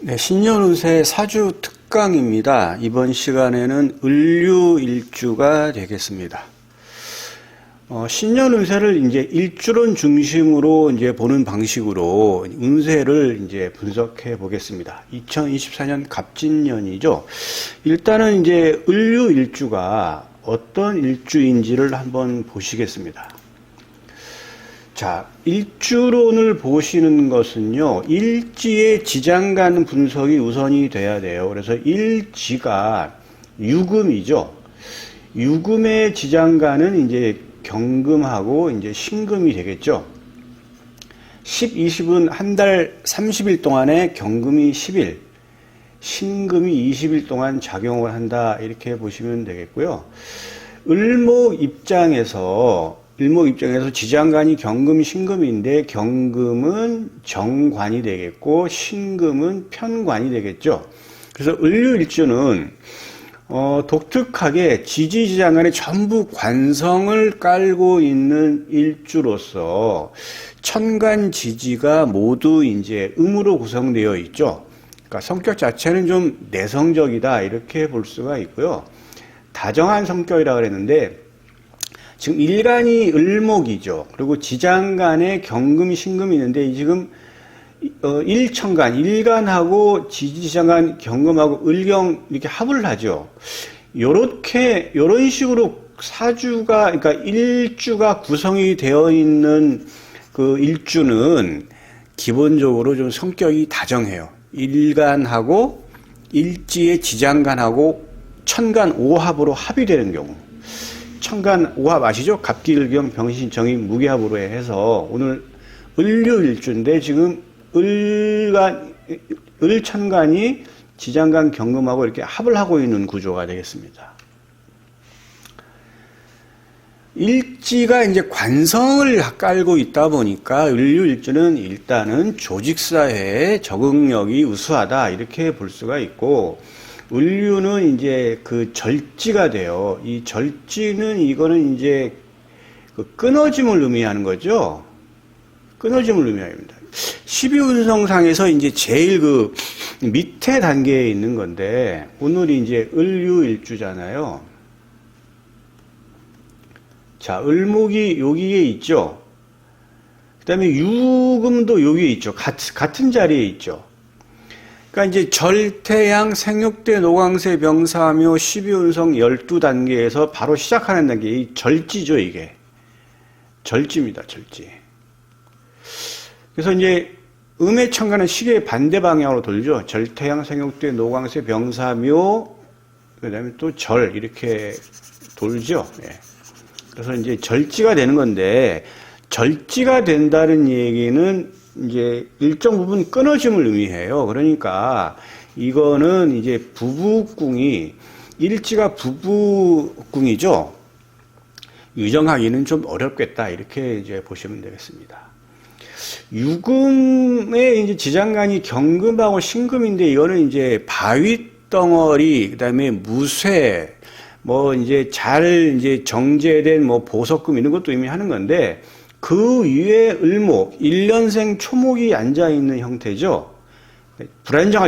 네, 신년운세 사주 특강입니다. 이번 시간에는 을류일주가 되겠습니다. 신년운세를 이제 일주론 중심으로 이제 보는 방식으로 운세를 이제 분석해 보겠습니다. 2024년 갑진년이죠. 일단은 이제 을류일주가 어떤 일주인지를 한번 보시겠습니다. 자, 일주론을 보시는 것은요, 일지의 지장간 분석이 우선이 돼야 돼요. 그래서 일지가 유금이죠. 유금의 지장간은 이제 경금하고 이제 신금이 되겠죠. 10, 20은 한 달 30일 동안에 경금이 10일, 신금이 20일 동안 작용을 한다. 이렇게 보시면 되겠고요. 을목 입장에서 지장간이 경금, 신금인데 경금은 정관이 되겠고 신금은 편관이 되겠죠. 그래서 을류일주는 독특하게 지지지장간에 전부 관성을 깔고 있는 일주로서 천간지지가 모두 이제 음으로 구성되어 있죠. 그러니까 성격 자체는 좀 내성적이다 이렇게 볼 수가 있고요. 다정한 성격이라고 그랬는데 지금 일간이 을목이죠. 그리고 지장간에 경금, 신금이 있는데 지금 일천간, 일간하고 지지장간, 경금하고 을경 이렇게 합을 하죠. 요런 식으로 사주가, 그러니까 일주가 구성이 되어 있는 그 일주는 기본적으로 좀 성격이 다정해요. 일간하고 일지의 지장간하고 천간 오합으로 합이 되는 경우. 천간 오합 아시죠? 갑기을경 병신정이 무기합으로 해서 오늘 을류일주인데 지금 을천간이 지장간 경금하고 이렇게 합을 하고 있는 구조가 되겠습니다. 일지가 이제 관성을 깔고 있다 보니까 을류일주는 일단은 조직사회에 적응력이 우수하다 이렇게 볼 수가 있고, 을류는 이제 그 절지가 돼요. 이 절지는 이거는 이제 그 끊어짐을 의미하는 거죠. 끊어짐을 의미합니다. 12운성상에서 이제 제일 그 밑에 단계에 있는 건데, 오늘이 이제 을류일주잖아요. 자, 을목이 여기에 있죠. 그 다음에 유금도 여기에 있죠. 같은 자리에 있죠. 그러니까 이제 절태양, 생육대, 노광세, 병사묘, 12운성 12단계에서 바로 시작하는 단계, 이 절지죠, 이게. 절지입니다, 절지. 그래서 이제 음의 천간은 시계의 반대 방향으로 돌죠. 절태양, 생육대, 노광세, 병사묘, 그 다음에 또 절, 이렇게 돌죠. 예. 그래서 이제 절지가 되는 건데, 절지가 된다는 얘기는 이제 일정 부분 끊어짐을 의미해요. 그러니까 이거는 이제 부부궁이, 일지가 부부궁이죠. 유정하기는 좀 어렵겠다 이렇게 이제 보시면 되겠습니다. 유금의 이제 지장간이 경금하고 신금인데, 이거는 이제 바윗덩어리, 그다음에 무쇠, 뭐 이제 잘 이제 정제된 뭐 보석금 이런 것도 의미하는 건데, 그 위에 을목, 1년생 초목이 앉아있는 형태죠.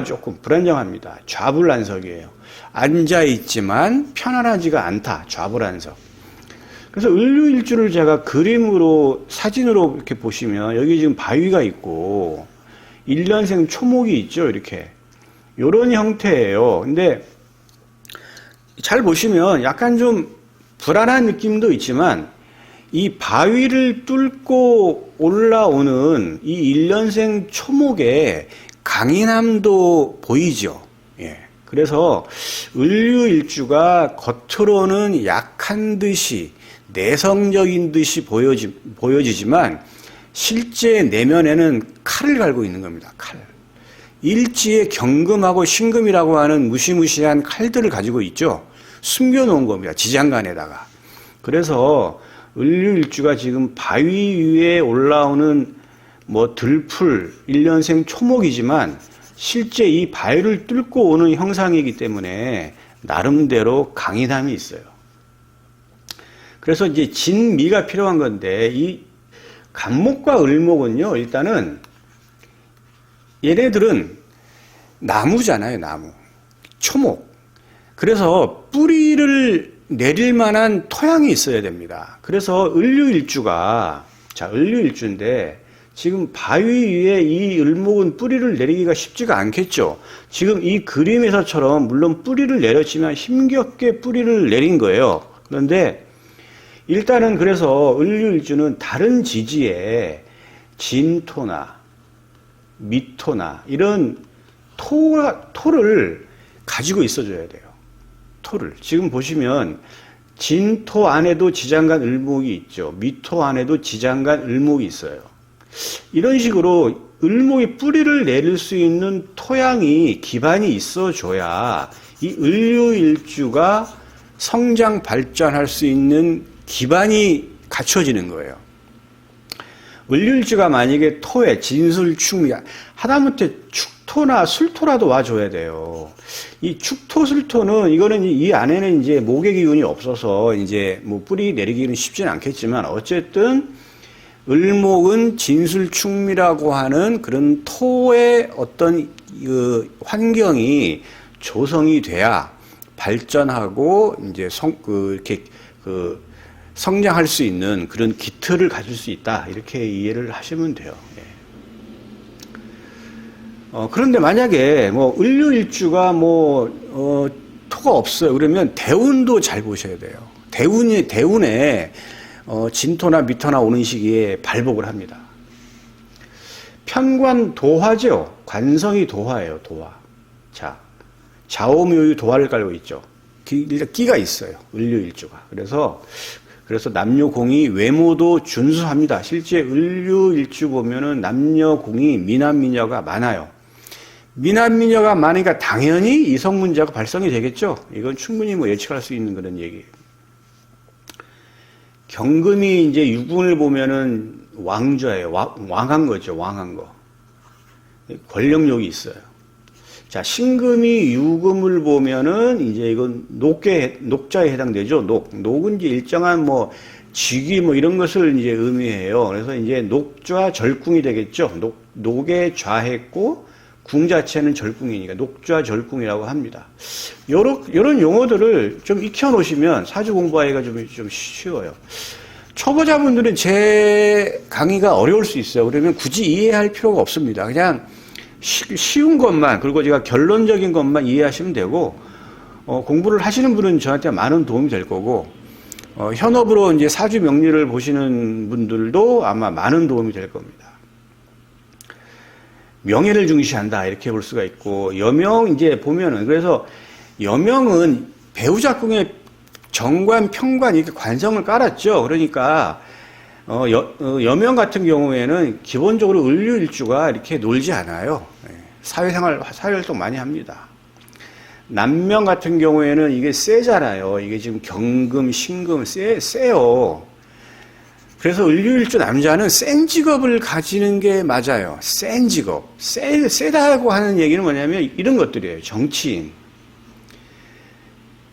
조금 불안정합니다. 좌불안석이에요. 앉아있지만 편안하지가 않다. 좌불안석. 그래서 을류일주를 제가 그림으로, 사진으로 이렇게 보시면, 여기 지금 바위가 있고, 1년생 초목이 있죠. 이렇게. 요런 형태예요. 근데 잘 보시면 약간 좀 불안한 느낌도 있지만, 이 바위를 뚫고 올라오는 이 1년생 초목의 강인함도 보이죠. 예. 그래서 을류일주가 겉으로는 약한 듯이, 내성적인 듯이 보여지지만 실제 내면에는 칼을 갈고 있는 겁니다. 칼. 일지의 경금하고 신금이라고 하는 무시무시한 칼들을 가지고 있죠. 숨겨놓은 겁니다. 지장간에다가. 그래서 을류일주가 지금 바위 위에 올라오는 뭐 들풀, 1년생 초목이지만 실제 이 바위를 뚫고 오는 형상이기 때문에 나름대로 강인함이 있어요. 그래서 이제 진미가 필요한 건데, 이 간목과 을목은요, 일단은 얘네들은 나무잖아요, 나무. 초목. 그래서 뿌리를 내릴 만한 토양이 있어야 됩니다. 그래서 을류일주가, 자, 을류일주인데, 지금 바위 위에 이 을목은 뿌리를 내리기가 쉽지가 않겠죠. 지금 이 그림에서처럼 물론 뿌리를 내렸지만 힘겹게 뿌리를 내린 거예요. 그런데 일단은 그래서 을류일주는 다른 지지에 진토나 미토나 이런 토를 가지고 있어줘야 돼요. 토를. 지금 보시면 진토 안에도 지장간 을목이 있죠. 미토 안에도 지장간 을목이 있어요. 이런 식으로 을목이 뿌리를 내릴 수 있는 토양이 기반이 있어줘야 이 을류일주가 성장 발전할 수 있는 기반이 갖춰지는 거예요. 을류일주가 만약에 토에 진술충 하다못해 축토나 술토라도 와줘야 돼요. 이 축토 술토는 이거는 이 안에는 이제 목의 기운이 없어서 이제 뭐 뿌리 내리기는 쉽지는 않겠지만 어쨌든 을목은 진술충미라고 하는 그런 토의 어떤 그 환경이 조성이 돼야 발전하고 이제 이렇게 성장할 수 있는 그런 기틀을 가질 수 있다. 이렇게 이해를 하시면 돼요. 예. 그런데 만약에 뭐 을류일주가 토가 없어요. 그러면 대운도 잘 보셔야 돼요. 대운에 진토나 미토나 오는 시기에 발복을 합니다. 편관 도화죠. 관성이 도화예요. 도화. 자, 좌오묘유 도화를 깔고 있죠. 끼가 있어요. 을류일주가. 그래서 남녀공이 외모도 준수합니다. 실제 을류일주 보면은 남녀공이 미남미녀가 많아요. 미남미녀가 많으니까 당연히 이성문제가 발성이 되겠죠. 이건 충분히 예측할 수 있는 그런 얘기예요. 경금이 이제 유군을 보면은 왕좌예요. 왕한 거죠. 왕한 거. 권력욕이 있어요. 자, 신금이 유금을 보면은 이제 이건 녹자에 해당되죠. 녹은 이제 일정한 직위 이런 것을 이제 의미해요. 그래서 이제 녹좌 절궁이 되겠죠. 녹에 좌했고 궁 자체는 절궁이니까 녹좌 절궁이라고 합니다. 요런 용어들을 좀 익혀 놓으시면 사주 공부하기가 좀 쉬워요. 초보자분들은 제 강의가 어려울 수 있어요. 그러면 굳이 이해할 필요가 없습니다. 그냥 쉬운 것만, 그리고 제가 결론적인 것만 이해하시면 되고, 공부를 하시는 분은 저한테 많은 도움이 될 거고, 현업으로 이제 사주 명리를 보시는 분들도 아마 많은 도움이 될 겁니다. 명예를 중시한다, 이렇게 볼 수가 있고, 여명 이제 보면은, 그래서 여명은 배우작궁에 정관, 평관 이렇게 관성을 깔았죠. 그러니까, 여명 같은 경우에는 기본적으로 을류일주가 이렇게 놀지 않아요. 사회활동 많이 합니다. 남명 같은 경우에는 이게 세잖아요. 이게 지금 경금, 신금, 세요. 그래서 을류일주 남자는 센 직업을 가지는 게 맞아요. 센 직업. 세다고 하는 얘기는 뭐냐면 이런 것들이에요. 정치인.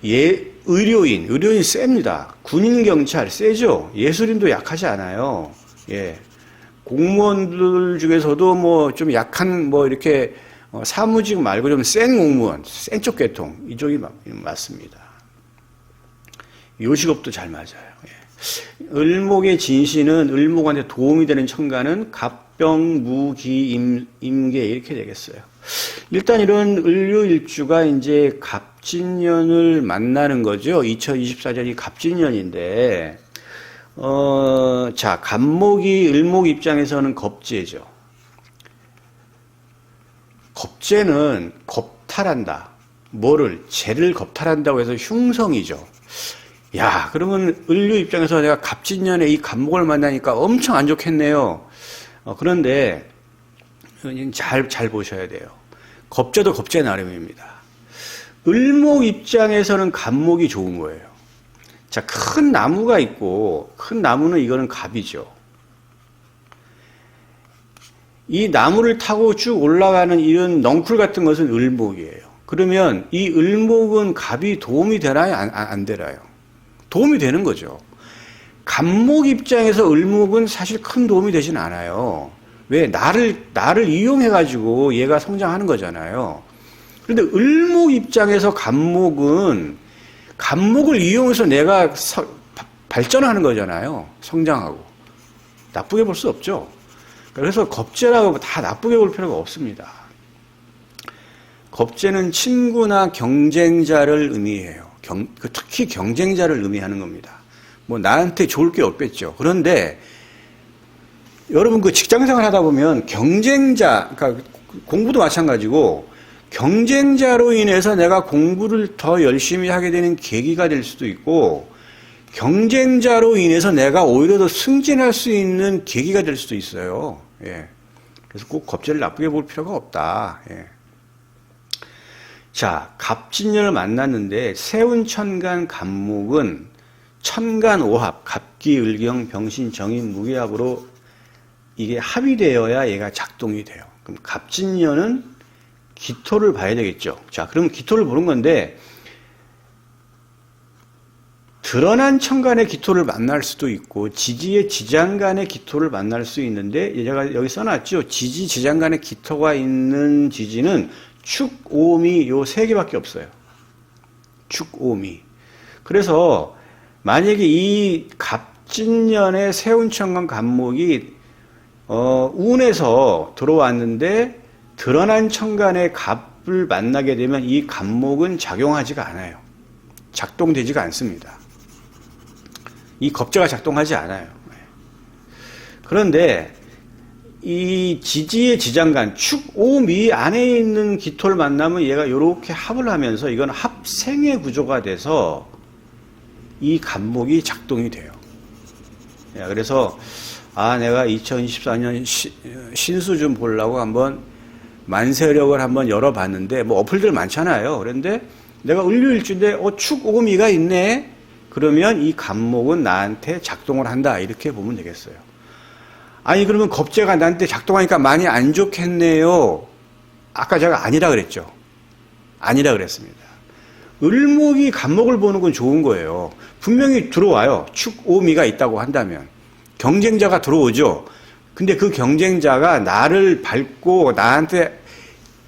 의료인 셉니다. 군인, 경찰 세죠. 예술인도 약하지 않아요. 예. 공무원들 중에서도 좀 약한 이렇게 사무직 말고 좀 센 공무원, 센 쪽 계통 이쪽이 맞습니다. 요식업도 잘 맞아요. 예. 을목의 진신은 을목한테 도움이 되는 천간은 갑병, 무기, 임계 이렇게 되겠어요. 일단 이런 을류일주가 이제 갑진년을 만나는 거죠. 2024년이 갑진년인데, 자, 갑목이 을목 입장에서는 겁재죠. 겁재는 겁탈한다. 재를 겁탈한다고 해서 흉성이죠. 야, 그러면 을류 입장에서 내가 갑진년에 이 갑목을 만나니까 엄청 안 좋겠네요. 그런데, 잘 보셔야 돼요. 겁재도 겁재 나름입니다. 을목 입장에서는 갑목이 좋은 거예요. 자, 큰 나무가 있고, 큰 나무는 이거는 갑이죠. 이 나무를 타고 쭉 올라가는 이런 넝쿨 같은 것은 을목이에요. 그러면 이 을목은 갑이 도움이 되나요? 안 되나요? 도움이 되는 거죠. 갑목 입장에서 을목은 사실 큰 도움이 되진 않아요. 왜? 나를 이용해가지고 얘가 성장하는 거잖아요. 그런데 을목 입장에서 간목은 간목을 이용해서 내가 발전하는 거잖아요. 성장하고. 나쁘게 볼 수 없죠. 그래서 겁재라고 다 나쁘게 볼 필요가 없습니다. 겁재는 친구나 경쟁자를 의미해요. 특히 경쟁자를 의미하는 겁니다. 뭐 나한테 좋을 게 없겠죠. 그런데 여러분 그 직장생활 하다 보면 경쟁자, 그러니까 공부도 마찬가지고 경쟁자로 인해서 내가 공부를 더 열심히 하게 되는 계기가 될 수도 있고 경쟁자로 인해서 내가 오히려 더 승진할 수 있는 계기가 될 수도 있어요. 예. 그래서 꼭 겁재를 나쁘게 볼 필요가 없다. 예. 자, 갑진년을 만났는데 세운천간 간목은 천간오합, 갑기을경, 병신, 정인, 무기합으로 이게 합의되어야 얘가 작동이 돼요. 그럼 갑진년은 기토를 봐야 되겠죠. 자, 그럼 기토를 보는 건데 드러난 천간의 기토를 만날 수도 있고 지지의 지장간의 기토를 만날 수 있는데 제가 여기 써놨죠. 지지, 지장간의 기토가 있는 지지는 축, 오미 요 세 개밖에 없어요. 축, 오미. 그래서 만약에 이 갑진년의 세운천간 간목이 운에서 들어왔는데 드러난 천간의 갑을 만나게 되면 이 간목은 작용하지가 않아요. 작동되지가 않습니다. 이 겁재가 작동하지 않아요. 그런데 이 지지의 지장간, 축, 오, 미 안에 있는 기토를 만나면 얘가 이렇게 합을 하면서 이건 합생의 구조가 돼서 이 간목이 작동이 돼요. 그래서 내가 2024년 신수 좀 보려고 한번 만세력을 한번 열어봤는데 뭐 어플들 많잖아요. 그런데 내가 을류일주인데 축, 오, 미가 있네. 그러면 이 간목은 나한테 작동을 한다. 이렇게 보면 되겠어요. 아니 그러면 겁재가 나한테 작동하니까 많이 안 좋겠네요. 아까 제가 아니라 그랬죠. 아니라 그랬습니다. 을목이 간목을 보는 건 좋은 거예요. 분명히 들어와요. 축, 오, 미가 있다고 한다면. 경쟁자가 들어오죠. 근데 그 경쟁자가 나를 밟고 나한테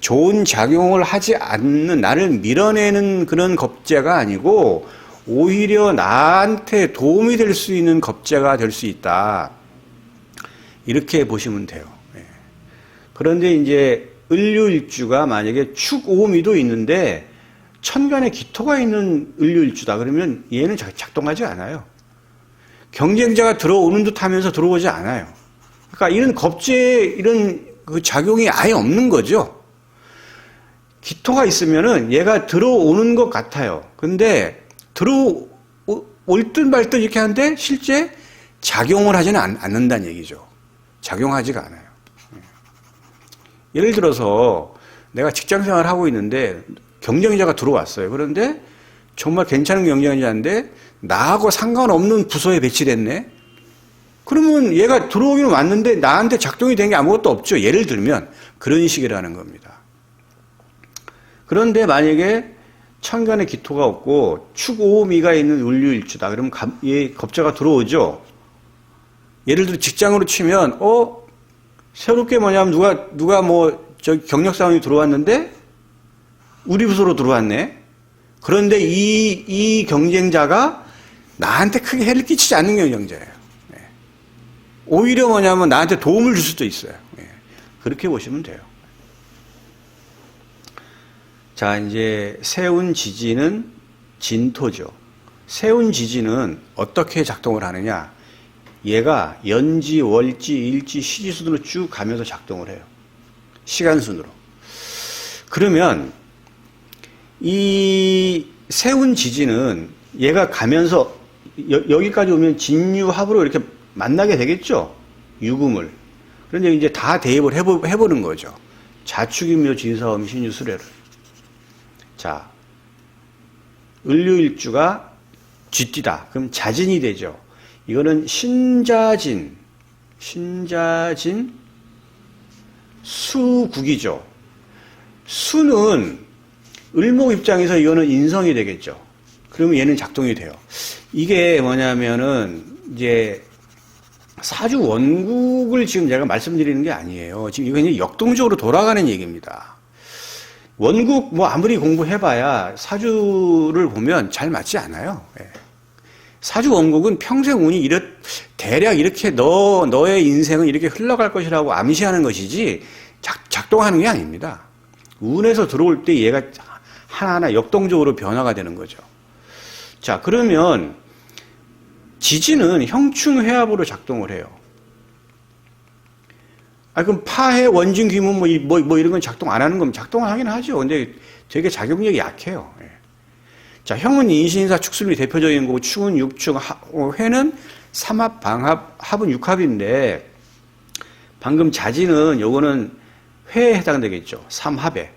좋은 작용을 하지 않는, 나를 밀어내는 그런 겁재가 아니고 오히려 나한테 도움이 될 수 있는 겁재가 될 수 있다. 이렇게 보시면 돼요. 그런데 이제 을류일주가 만약에 축, 오, 미도 있는데 천간에 기토가 있는 을류일주다. 그러면 얘는 작동하지 않아요. 경쟁자가 들어오는 듯 하면서 들어오지 않아요. 그러니까 이런 겁재의 이런 그 작용이 아예 없는 거죠. 기토가 있으면은 얘가 들어오는 것 같아요. 근데 들어올 듯 말 듯 이렇게 하는데 실제 작용을 하지는 않는다는 얘기죠. 작용하지가 않아요. 예를 들어서 내가 직장 생활을 하고 있는데 경쟁자가 들어왔어요. 그런데 정말 괜찮은 경쟁자인데 나하고 상관없는 부서에 배치됐네. 그러면 얘가 들어오기는 왔는데 나한테 작동이 된 게 아무것도 없죠. 예를 들면 그런 식이라는 겁니다. 그런데 만약에 천간에 기토가 없고 축, 오, 미가 있는 을류일주다. 그러면 얘 겁재가 들어오죠. 예를 들어 직장으로 치면 새롭게 뭐냐면 누가 뭐 경력 사원이 들어왔는데 우리 부서로 들어왔네. 그런데 이 경쟁자가 나한테 크게 해를 끼치지 않는 경쟁자예요. 오히려 뭐냐면 나한테 도움을 줄 수도 있어요. 그렇게 보시면 돼요. 자, 이제 세운지지는 진토죠. 세운지지는 어떻게 작동을 하느냐? 얘가 연지, 월지, 일지, 시지 순으로 쭉 가면서 작동을 해요. 시간 순으로. 그러면 이 세운지지는 얘가 가면서 여기까지 오면 진유합으로 이렇게 만나게 되겠죠. 유금을. 그런데 이제 다 대입을 해보는 거죠. 자축인묘, 진사음, 신유수래를. 자, 을류일주가 쥐띠다. 그럼 자진이 되죠. 이거는 신자진, 수국이죠. 수는 을목 입장에서 이거는 인성이 되겠죠. 그러면 얘는 작동이 돼요. 이게 뭐냐면은 이제 사주 원국을 지금 제가 말씀드리는 게 아니에요. 지금 이거 그냥 역동적으로 돌아가는 얘기입니다. 원국 뭐 아무리 공부해봐야 사주를 보면 잘 맞지 않아요. 예. 사주 원국은 평생 운이 대략 이렇게 너의 인생은 이렇게 흘러갈 것이라고 암시하는 것이지 작동하는 게 아닙니다. 운에서 들어올 때 얘가 하나하나 역동적으로 변화가 되는 거죠. 자, 그러면 지지는 형충회합으로 작동을 해요. 그럼 파해, 원진, 귀문 뭐 이런 건 작동 안 하는 거면 작동을 하긴 하죠. 근데 되게 작용력이 약해요. 예. 자, 형은 인신사 축술이 대표적인 거고, 축은 육축, 회는 삼합, 방합, 합은 육합인데, 방금 자진은 요거는 회에 해당되겠죠. 삼합에.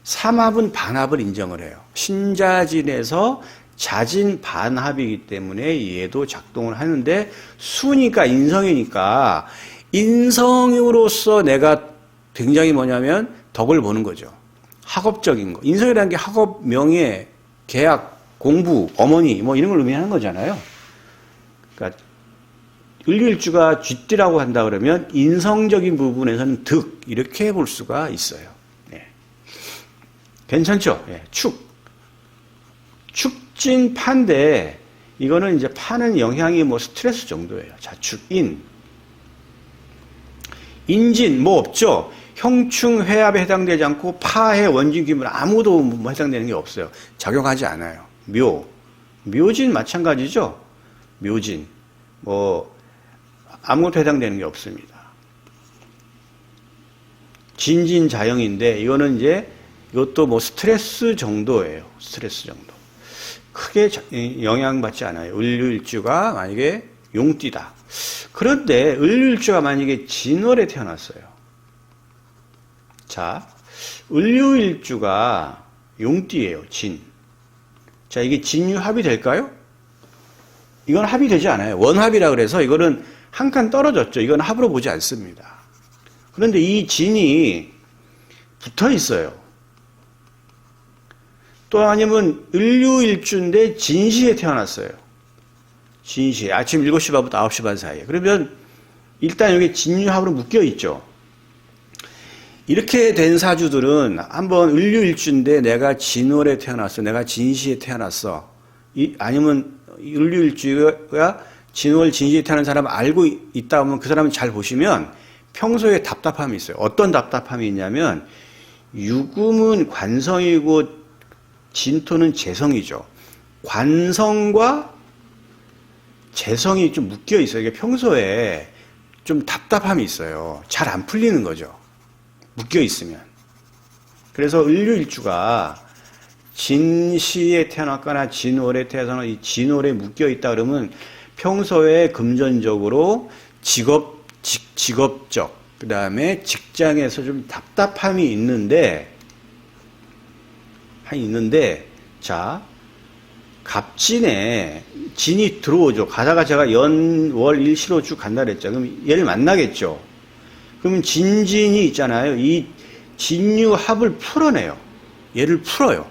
삼합은 반합을 인정을 해요. 신자진에서 자진 반합이기 때문에 얘도 작동을 하는데, 수니까 인성이니까, 인성으로서 내가 굉장히 뭐냐면 덕을 보는 거죠. 학업적인 거. 인성이라는 게 학업, 명예, 계약, 공부, 어머니 뭐 이런 걸 의미하는 거잖아요. 그러니까 을류일주가 쥐띠라고 한다 그러면 인성적인 부분에서는 득 이렇게 볼 수가 있어요. 네. 괜찮죠? 네. 축진 파인데 이거는 이제 파는 영향이 뭐 스트레스 정도예요. 자축인 인진 뭐 없죠. 형충 회합에 해당되지 않고 파해 원진 귀문 아무도 뭐 해당되는 게 없어요. 작용하지 않아요. 묘진 마찬가지죠. 묘진 뭐 아무것도 해당되는 게 없습니다. 진진자영인데 이거는 이제 이것도 뭐 스트레스 정도예요. 스트레스 정도. 크게 영향받지 않아요. 을류일주가 만약에 용띠다. 그런데 을류일주가 만약에 진월에 태어났어요. 자, 을류일주가 용띠예요. 진. 자, 이게 진유합이 될까요? 이건 합이 되지 않아요. 원합이라 그래서 이거는 한 칸 떨어졌죠. 이건 합으로 보지 않습니다. 그런데 이 진이 붙어 있어요. 또 아니면 을류일주인데 진시에 태어났어요. 진시에 아침 7시 반부터 9시 반 사이에. 그러면 일단 여기 진유합으로 묶여 있죠. 이렇게 된 사주들은 한번 을류일주인데 내가 진월에 태어났어. 내가 진시에 태어났어. 아니면 을류일주가 진월, 진시에 태어난 사람 알고 있다 하면 그 사람은 잘 보시면 평소에 답답함이 있어요. 어떤 답답함이 있냐면 유금은 관성이고 진토는 재성이죠. 관성과 재성이 좀 묶여 있어요. 이게 평소에 좀 답답함이 있어요. 잘 안 풀리는 거죠. 묶여 있으면. 그래서 을류일주가 진시에 태어났거나 진월에 태어나서 이 진월에 묶여 있다 그러면 평소에 금전적으로 직업적, 그 다음에 직장에서 좀 답답함이 있는데, 자, 갑진에 진이 들어오죠. 가다가 제가 연, 월, 일, 시로 쭉 간다 그랬죠. 그럼 얘를 만나겠죠. 그러면 진진이 있잖아요. 이 진유합을 풀어내요. 얘를 풀어요.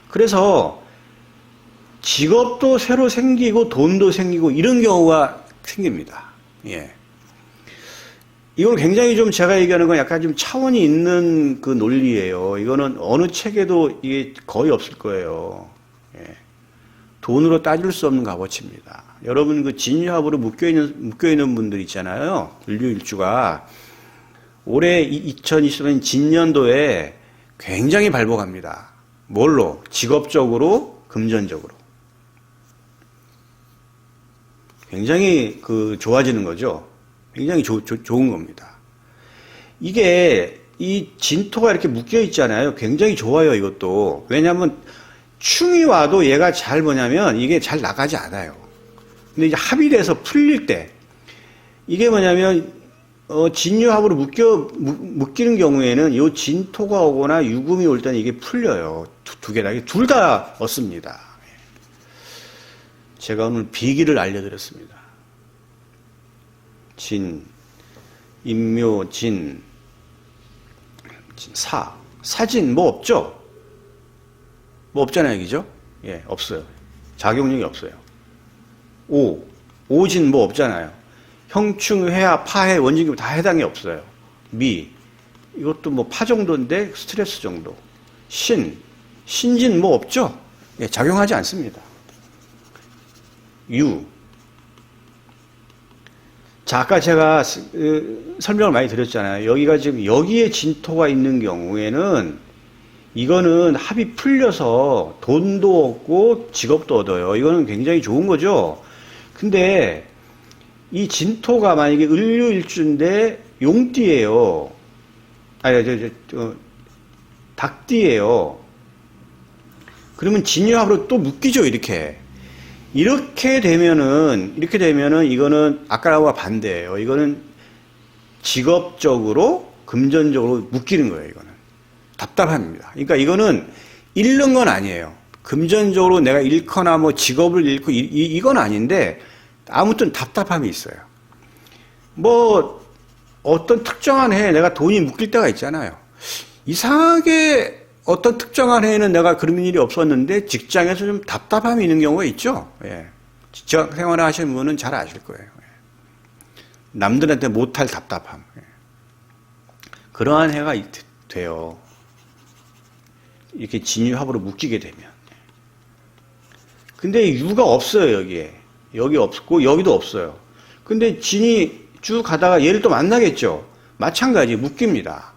그래서 직업도 새로 생기고 돈도 생기고 이런 경우가 생깁니다. 예. 이건 굉장히 좀 제가 얘기하는 건 약간 좀 차원이 있는 그 논리예요. 이거는 어느 책에도 이게 거의 없을 거예요. 예. 돈으로 따질 수 없는 값어치입니다. 여러분 그 진유합으로 묶여있는 분들 있잖아요. 을류일주가 올해 2020년 진년도에 굉장히 발복합니다. 뭘로? 직업적으로, 금전적으로. 굉장히 그 좋아지는 거죠. 굉장히 좋은 겁니다. 이게 이 진토가 이렇게 묶여 있잖아요. 굉장히 좋아요, 이것도. 왜냐하면 충이 와도 얘가 잘 뭐냐면 이게 잘 나가지 않아요. 근데 이제 합이 돼서 풀릴 때 이게 뭐냐면 진유합으로 묶이는 경우에는 이 진토가 오거나 유금이 올 때는 이게 풀려요. 두 개 다. 둘 다 얻습니다. 제가 오늘 비기를 알려드렸습니다. 진, 인묘, 사진 뭐 없죠? 뭐 없잖아요, 그죠? 예, 없어요. 작용력이 없어요. 오진 뭐 없잖아요. 형충, 회합, 파해, 원진기 다 해당이 없어요. 이것도 뭐 파 정도인데 스트레스 정도. 신진 뭐 없죠? 예, 작용하지 않습니다. 유. 자, 아까 제가 설명을 많이 드렸잖아요. 여기가 지금 여기에 진토가 있는 경우에는 이거는 합이 풀려서 돈도 얻고 직업도 얻어요. 이거는 굉장히 좋은 거죠. 근데 이 진토가 만약에 을류일주인데 용띠예요. 아니, 닭띠예요. 그러면 진유합으로 또 묶이죠, 이렇게. 이렇게 되면은 이거는 아까와 반대예요. 이거는 직업적으로, 금전적으로 묶이는 거예요, 이거는. 답답합니다. 그러니까 이거는 잃는 건 아니에요. 금전적으로 내가 잃거나 뭐 직업을 잃고 이건 아닌데 아무튼 답답함이 있어요. 뭐 어떤 특정한 해에 내가 돈이 묶일 때가 있잖아요. 이상하게 어떤 특정한 해에는 내가 그런 일이 없었는데 직장에서 좀 답답함이 있는 경우가 있죠. 예. 직장 생활을 하시는 분은 잘 아실 거예요. 예. 남들한테 못할 답답함. 예. 그러한 해가 돼요. 이렇게 진유합으로 묶이게 되면. 근데 유가 없어요, 여기에. 여기 없고, 여기도 없어요. 근데 진이 쭉 가다가 얘를 또 만나겠죠. 마찬가지, 묶입니다.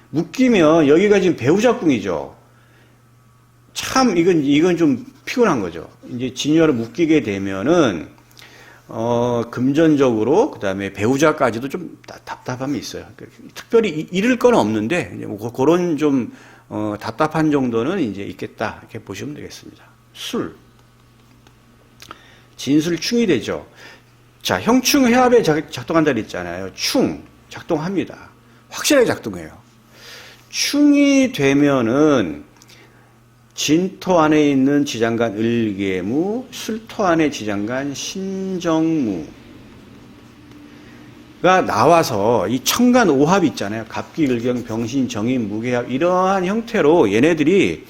묶이면 여기가 지금 배우자궁이죠. 참, 이건 좀 피곤한 거죠. 이제 진유화로 묶이게 되면은, 금전적으로, 그 다음에 배우자까지도 좀 답답함이 있어요. 특별히 잃을 건 없는데, 이제 뭐 그런 좀, 답답한 정도는 이제 있겠다. 이렇게 보시면 되겠습니다. 술. 진술충이 되죠. 자, 형충 해합에 작동한다 그랬잖아요. 충. 작동합니다. 확실하게 작동해요. 충이 되면은 진토 안에 있는 지장간 을계무, 술토 안에 지장간 신정무가 나와서 이 천간 오합 있잖아요. 갑기, 을경, 병신, 정인, 무계합 이러한 형태로 얘네들이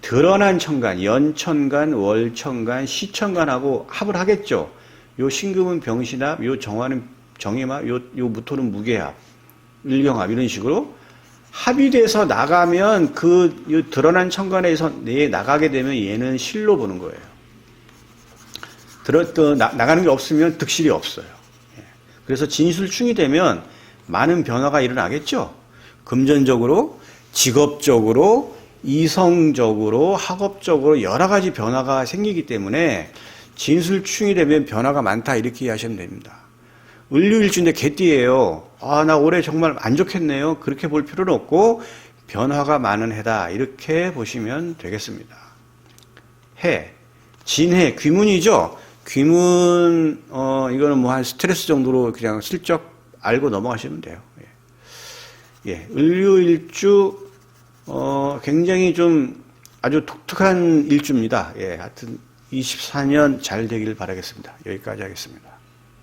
드러난 천간, 연천간, 월천간, 시천간하고 합을 하겠죠. 요 신금은 병신합, 요 정화는 정임합, 요 무토는 무계합, 을경합 이런 식으로 합이 돼서 나가면 그 드러난 천간에서 나가게 되면 얘는 실로 보는 거예요. 나가는 게 없으면 득실이 없어요. 그래서 진술충이 되면 많은 변화가 일어나겠죠. 금전적으로, 직업적으로, 이성적으로, 학업적으로 여러 가지 변화가 생기기 때문에 진술충이 되면 변화가 많다 이렇게 이해하시면 됩니다. 을류일주인데 개띠예요. 아, 나 올해 정말 안 좋겠네요. 그렇게 볼 필요는 없고 변화가 많은 해다 이렇게 보시면 되겠습니다. 해, 진해, 귀문이죠. 귀문 이거는 뭐 한 스트레스 정도로 그냥 슬쩍 알고 넘어가시면 돼요. 예, 을류일주 굉장히 좀 아주 독특한 일주입니다. 예, 하여튼 24년 잘 되길 바라겠습니다. 여기까지 하겠습니다.